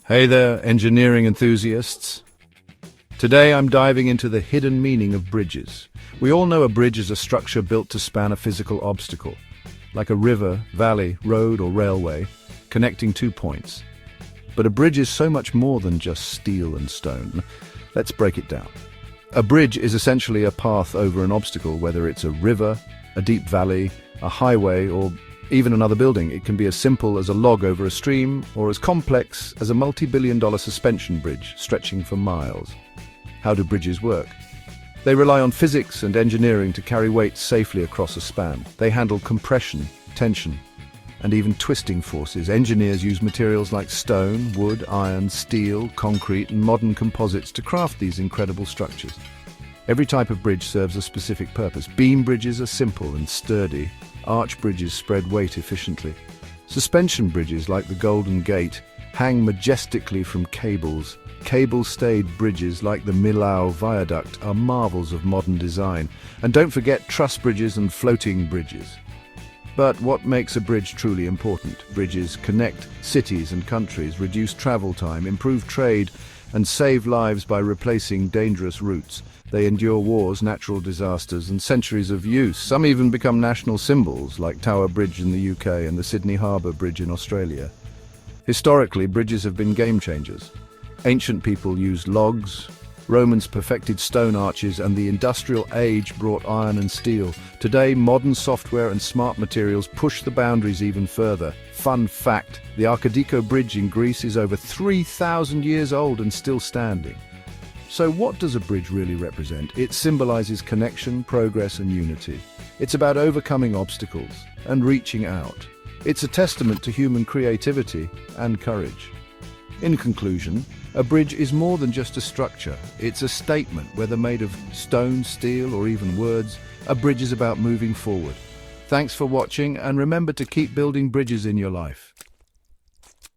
Hey there, engineering enthusiasts. Today I'm diving into the hidden meaning of bridges. We all know a bridge is a structure built to span a physical obstacle, like a river, valley, road, or railway, connecting two points. But a bridge is so much more than just steel and stone. Let's break it down. A bridge is essentially a path over an obstacle, whether it's a river, a deep valley, a highway, or even another building. It can be as simple as a log over a stream, or as complex as a multi-billion-dollar suspension bridge stretching for miles. How do bridges work? They rely on physics and engineering to carry weight safely across a span. They handle compression, tension, and even twisting forces. Engineers use materials like stone, wood, iron, steel, concrete, and modern composites to craft these incredible structures. Every type of bridge serves a specific purpose. Beam bridges are simple and sturdy. Arch bridges spread weight efficiently. Suspension bridges, like the Golden Gate, hang majestically from cables. Cable-stayed bridges, like the Millau Viaduct, are marvels of modern design. And don't forget truss bridges and floating bridges. But what makes a bridge truly important? Bridges connect cities and countries, reduce travel time, improve trade, and save lives by replacing dangerous routes. They endure wars, natural disasters, and centuries of use. Some even become national symbols, like Tower Bridge in the UK and the Sydney Harbour Bridge in Australia. Historically, bridges have been game changers. Ancient people used logs, Romans perfected stone arches, and the industrial age brought iron and steel. Today, modern software and smart materials push the boundaries even further. Fun fact, the Archidiko Bridge in Greece is over 3,000 years old and still standing. So what does a bridge really represent? It symbolizes connection, progress, and unity. It's about overcoming obstacles and reaching out. It's a testament to human creativity and courage. In conclusion, a bridge is more than just a structure. It's a statement, whether made of stone, steel, or even words. A bridge is about moving forward. Thanks for watching, and remember to keep building bridges in your life.